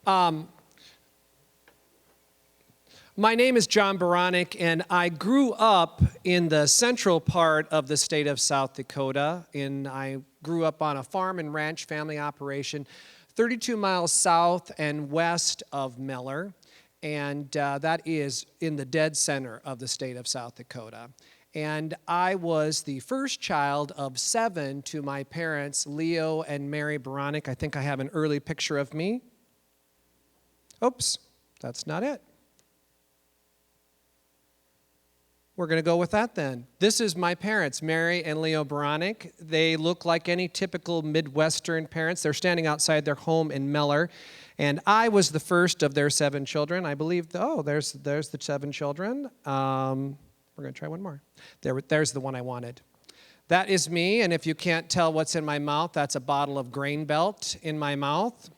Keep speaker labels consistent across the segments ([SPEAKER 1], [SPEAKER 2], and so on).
[SPEAKER 1] My name is JohnBeranek, and I grew up in the central part of the state of South Dakota. I grew up on a farm and ranch family operation 32 miles south and west of Miller, and that is in the dead center of the state of South Dakota. And I was the first child of 7 to my parents, Leo and Mary Beranek. I think I have an early picture of me. Oops, that's not it. We're going to go with that then. This is my parents, Mary and Leo Beranek. They look like any typical Midwestern parents. They're standing outside their home in Miller. And I was the first of their 7 children. I believe, there's the 7 children. We're going to try one more. There's the one I wanted. That is me, and if you can't tell what's in my mouth, that's a bottle of Grain Belt in my mouth,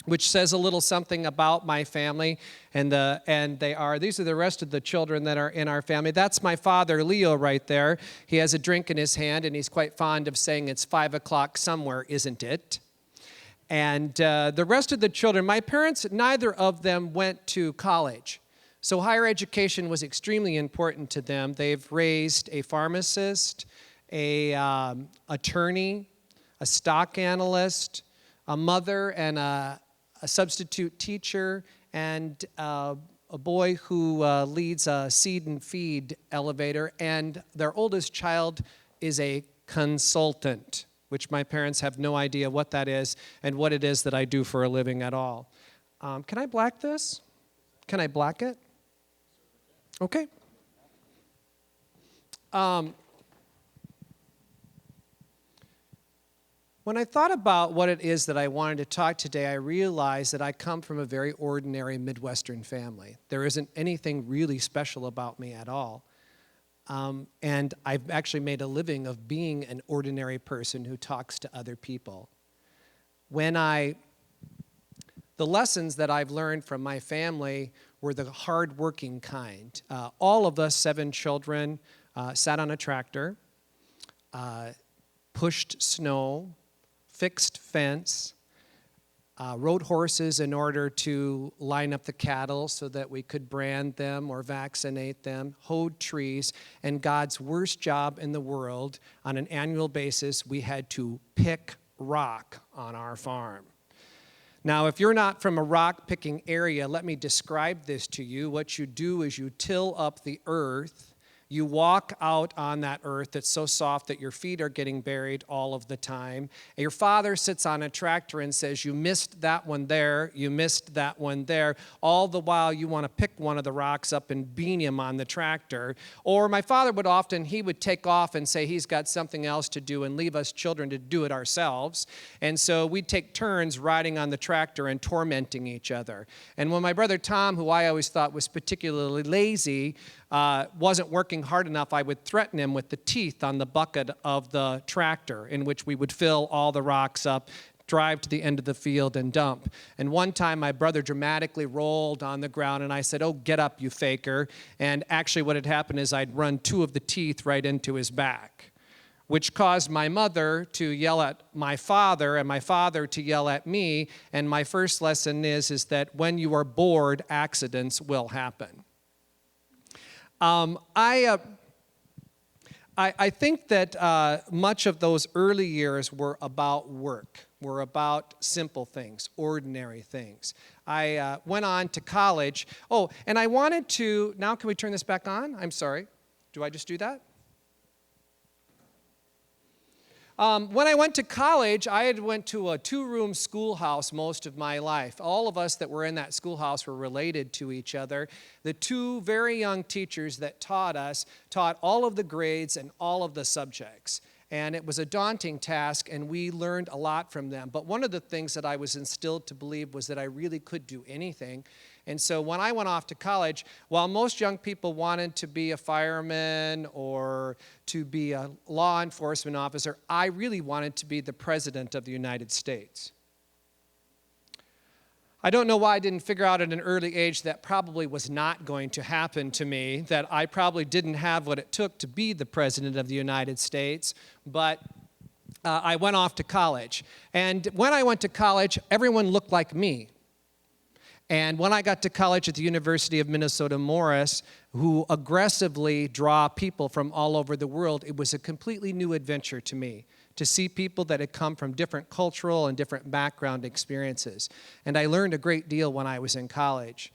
[SPEAKER 1] which says a little something about my family. These are the rest of the children that are in our family. That's my father, Leo, right there. He has a drink in his hand, and he's quite fond of saying it's 5 o'clock somewhere, isn't it? And the rest of the children, my parents, neither of them went to college. So higher education was extremely important to them. They've raised a pharmacist, a attorney, a stock analyst, a mother and a substitute teacher, and a boy who leads a seed and feed elevator, and their oldest child is a consultant, which my parents have no idea what that is and what it is that I do for a living at all. Can I black this? Can I black it? Okay. When I thought about what it is that I wanted to talk today, I realized that I come from a very ordinary Midwestern family. There isn't anything really special about me at all. And I've actually made a living of being an ordinary person who talks to other people. The lessons that I've learned from my family were the hard-working kind. All of us 7 children sat on a tractor, pushed snow, fixed fence, rode horses in order to line up the cattle so that we could brand them or vaccinate them, hoed trees, and God's worst job in the world, on an annual basis, we had to pick rock on our farm. Now, if you're not from a rock-picking area, let me describe this to you. What you do is you till up the earth. You walk out on that earth that's so soft that your feet are getting buried all of the time. And your father sits on a tractor and says, you missed that one there, you missed that one there. All the while you want to pick one of the rocks up and bean him on the tractor. Or my father he would take off and say he's got something else to do and leave us children to do it ourselves. And so we'd take turns riding on the tractor and tormenting each other. And when my brother Tom, who I always thought was particularly lazy, wasn't working hard enough, I would threaten him with the teeth on the bucket of the tractor, in which we would fill all the rocks up, drive to the end of the field, and dump. And one time my brother dramatically rolled on the ground, and I said, "Oh, get up, you faker." And actually what had happened is I'd run 2 of the teeth right into his back, which caused my mother to yell at my father and my father to yell at me. And my first lesson is that when you are bored, accidents will happen. I think that much of those early years were about work, were about simple things, ordinary things. I went on to college. Oh, and I wanted to, now can we turn this back on? I'm sorry. Do I just do that? When I went to college, I had went to a 2-room schoolhouse most of my life. All of us that were in that schoolhouse were related to each other. The 2 very young teachers that taught us taught all of the grades and all of the subjects. And it was a daunting task, and we learned a lot from them. But one of the things that I was instilled to believe was that I really could do anything. And so when I went off to college, while most young people wanted to be a fireman or to be a law enforcement officer, I really wanted to be the President of the United States. I don't know why I didn't figure out at an early age that probably was not going to happen to me, that I probably didn't have what it took to be the President of the United States, but I went off to college. And when I went to college, everyone looked like me. And when I got to college at the University of Minnesota Morris, who aggressively draw people from all over the world, it was a completely new adventure to me to see people that had come from different cultural and different background experiences. And I learned a great deal when I was in college.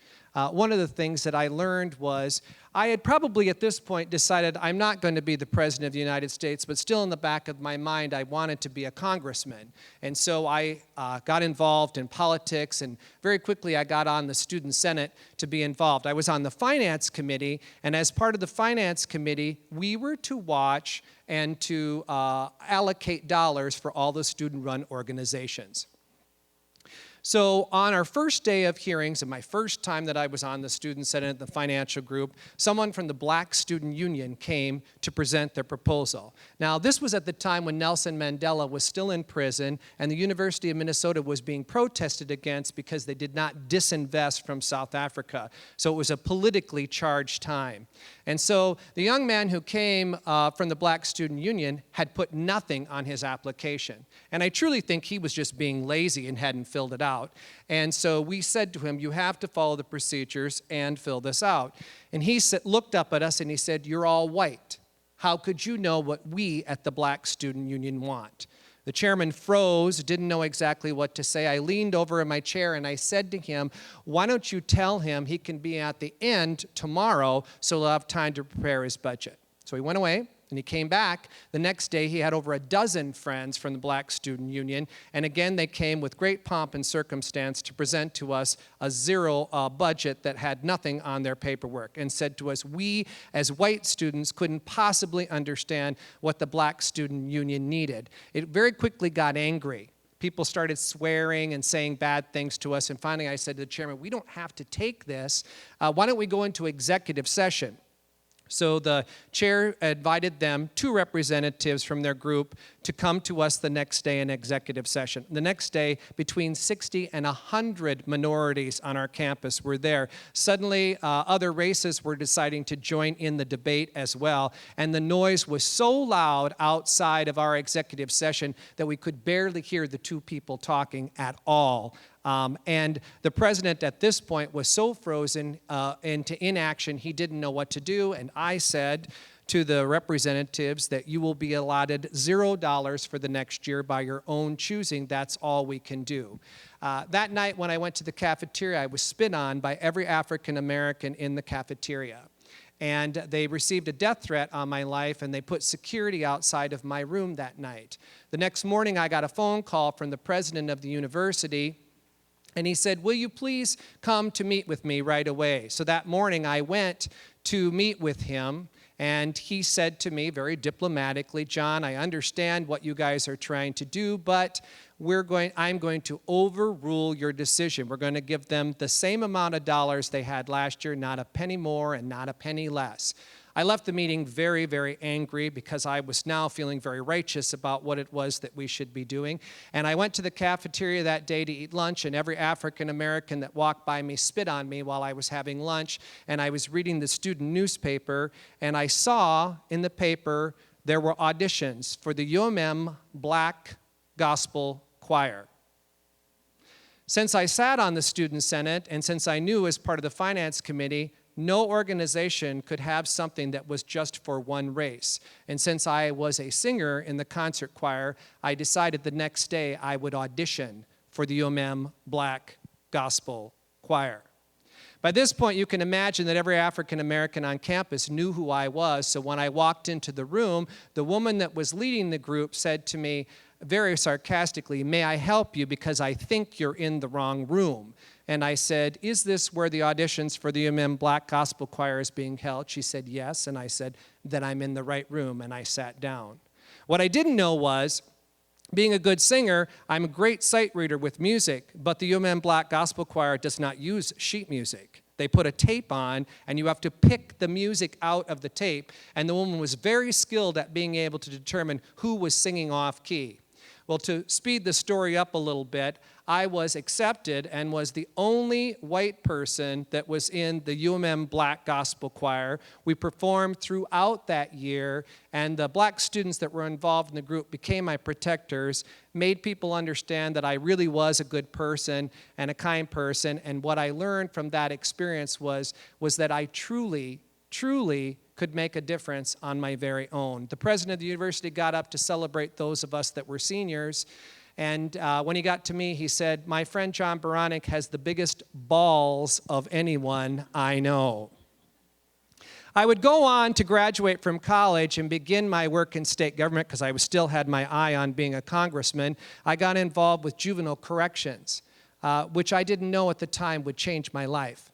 [SPEAKER 1] One of the things that I learned was I had probably at this point decided I'm not going to be the President of the United States, but still in the back of my mind I wanted to be a congressman. And so I got involved in politics, and very quickly I got on the Student Senate to be involved. I was on the Finance Committee, and as part of the Finance Committee, we were to watch and to allocate dollars for all the student-run organizations. So on our first day of hearings, and my first time that I was on the Student Senate and the financial group, someone from the Black Student Union came to present their proposal. Now, this was at the time when Nelson Mandela was still in prison, and the University of Minnesota was being protested against because they did not disinvest from South Africa. So it was a politically charged time. And so the young man who came from the Black Student Union had put nothing on his application. And I truly think he was just being lazy and hadn't filled it out. And so we said to him, you have to follow the procedures and fill this out. And he looked up at us and he said, you're all white. How could you know what we at the Black Student Union want? The chairman froze, didn't know exactly what to say. I leaned over in my chair and I said to him, why don't you tell him he can be at the end tomorrow so he'll have time to prepare his budget. So he went away. And he came back. The next day, he had over a dozen friends from the Black Student Union. And again, they came with great pomp and circumstance to present to us a zero budget that had nothing on their paperwork, and said to us, we as white students couldn't possibly understand what the Black Student Union needed. It very quickly got angry. People started swearing and saying bad things to us. And finally, I said to the chairman, we don't have to take this. Why don't we go into executive session? So the chair invited them, 2 representatives from their group, to come to us the next day in executive session. The next day, between 60 and 100 minorities on our campus were there. Suddenly, other races were deciding to join in the debate as well, and the noise was so loud outside of our executive session that we could barely hear the 2 people talking at all. And the president at this point was so frozen into inaction, he didn't know what to do. And I said to the representatives that you will be allotted $0 for the next year by your own choosing. That's all we can do. That night when I went to the cafeteria, I was spit on by every African American in the cafeteria. And they received a death threat on my life, and they put security outside of my room that night. The next morning, I got a phone call from the president of the university. And he said, will you please come to meet with me right away? So that morning I went to meet with him, and he said to me very diplomatically, John, I understand what you guys are trying to do, but I'm going to overrule your decision. We're going to give them the same amount of dollars they had last year, not a penny more and not a penny less. I left the meeting very, very angry because I was now feeling very righteous about what it was that we should be doing. And I went to the cafeteria that day to eat lunch, and every African American that walked by me spit on me while I was having lunch. And I was reading the student newspaper, and I saw in the paper there were auditions for the UMM Black Gospel Choir. Since I sat on the Student Senate, and since I knew as part of the Finance Committee, no organization could have something that was just for one race. And since I was a singer in the concert choir, I decided the next day I would audition for the UMM Black Gospel Choir. By this point, you can imagine that every African American on campus knew who I was. So when I walked into the room, the woman that was leading the group said to me very sarcastically, may I help you because I think you're in the wrong room. And I said, is this where the auditions for the UMM Black Gospel Choir is being held? She said, yes. And I said, then I'm in the right room, and I sat down. What I didn't know was, being a good singer, I'm a great sight reader with music, but the UMM Black Gospel Choir does not use sheet music. They put a tape on, and you have to pick the music out of the tape, and the woman was very skilled at being able to determine who was singing off key. Well, to speed the story up a little bit, I was accepted and was the only white person that was in the UMM Black Gospel Choir. We performed throughout that year, and the black students that were involved in the group became my protectors, made people understand that I really was a good person and a kind person, and what I learned from that experience was that I truly could make a difference on my very own. The president of the university got up to celebrate those of us that were seniors, and when he got to me, he said, "My friend JohnBeranek has the biggest balls of anyone I know." I would go on to graduate from college and begin my work in state government because I still had my eye on being a congressman. I got involved with juvenile corrections, which I didn't know at the time would change my life.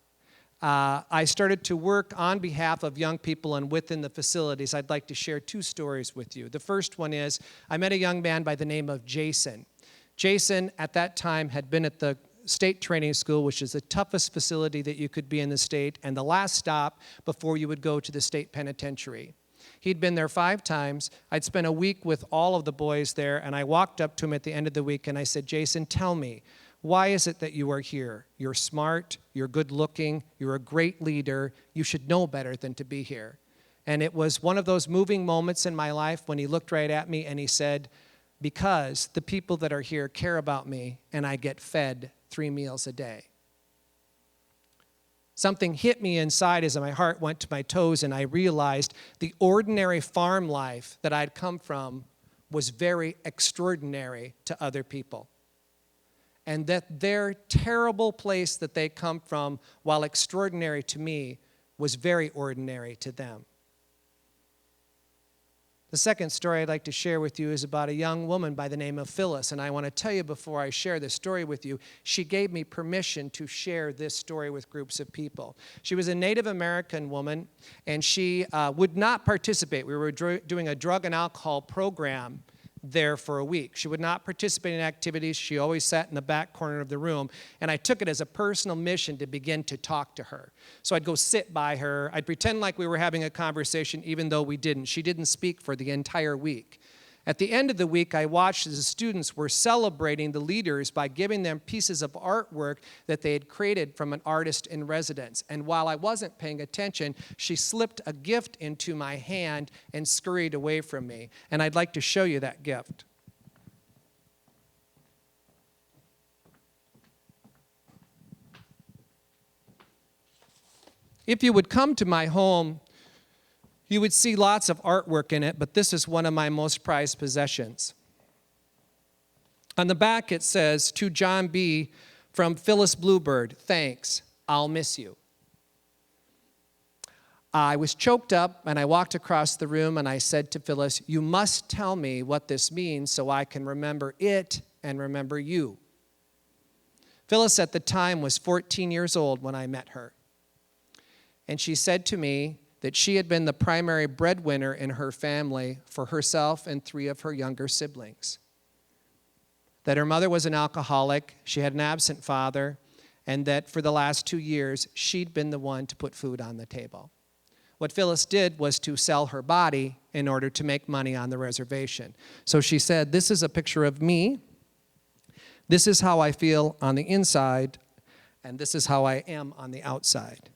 [SPEAKER 1] I started to work on behalf of young people and within the facilities. I'd like to share two stories with you. The first one is I met a young man by the name of Jason. Jason, at that time, had been at the state training school, which is the toughest facility that you could be in the state, and the last stop before you would go to the state penitentiary. He'd been there 5 times. I'd spent a week with all of the boys there, and I walked up to him at the end of the week and I said, "Jason, tell me, why is it that you are here? You're smart, you're good looking, you're a great leader, you should know better than to be here." And it was one of those moving moments in my life when he looked right at me and he said, "Because the people that are here care about me and I get fed 3 meals a day." Something hit me inside as my heart went to my toes and I realized the ordinary farm life that I'd come from was very extraordinary to other people. And that their terrible place that they come from, while extraordinary to me, was very ordinary to them. The second story I'd like to share with you is about a young woman by the name of Phyllis, and I want to tell you before I share this story with you, she gave me permission to share this story with groups of people. She was a Native American woman, and she would not participate. We were doing a drug and alcohol program there for a week. She would not participate in activities. She always sat in the back corner of the room, and I took it as a personal mission to begin to talk to her. So I'd go sit by her. I'd pretend like we were having a conversation even though we didn't. She didn't speak for the entire week. At the end of the week, I watched as the students were celebrating the leaders by giving them pieces of artwork that they had created from an artist in residence. And while I wasn't paying attention, she slipped a gift into my hand and scurried away from me. And I'd like to show you that gift. If you would come to my home, you would see lots of artwork in it, but this is one of my most prized possessions. On the back it says, "To John B. from Phyllis Bluebird, thanks, I'll miss you." I was choked up and I walked across the room and I said to Phyllis, "You must tell me what this means so I can remember it and remember you." Phyllis at the time was 14 years old when I met her. And she said to me that she had been the primary breadwinner in her family for herself and 3 of her younger siblings. That her mother was an alcoholic, she had an absent father, and that for the last 2 years, she'd been the one to put food on the table. What Phyllis did was to sell her body in order to make money on the reservation. So she said, "This is a picture of me. This is how I feel on the inside, and this is how I am on the outside."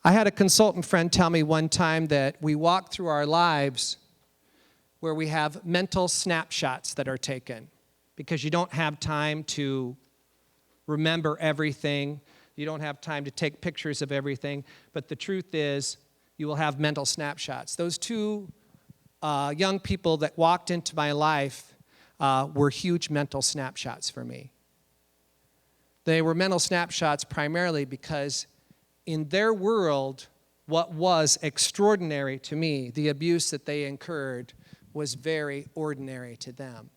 [SPEAKER 1] I had a consultant friend tell me one time that we walk through our lives where we have mental snapshots that are taken because you don't have time to remember everything. You don't have time to take pictures of everything. But the truth is, you will have mental snapshots. Those 2 young people that walked into my life were huge mental snapshots for me. They were mental snapshots primarily because in their world, what was extraordinary to me, the abuse that they incurred, was very ordinary to them.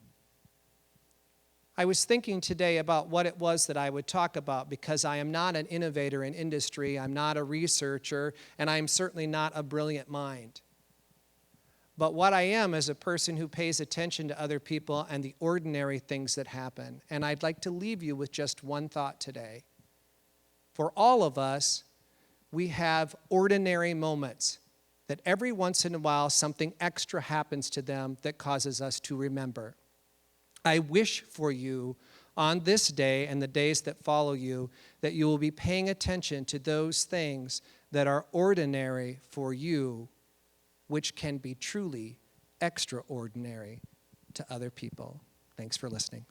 [SPEAKER 1] I was thinking today about what it was that I would talk about because I am not an innovator in industry, I'm not a researcher, and I'm certainly not a brilliant mind. But what I am is a person who pays attention to other people and the ordinary things that happen. And I'd like to leave you with just one thought today. For all of us, we have ordinary moments that every once in a while something extra happens to them that causes us to remember. I wish for you on this day and the days that follow you that you will be paying attention to those things that are ordinary for you, which can be truly extraordinary to other people. Thanks for listening.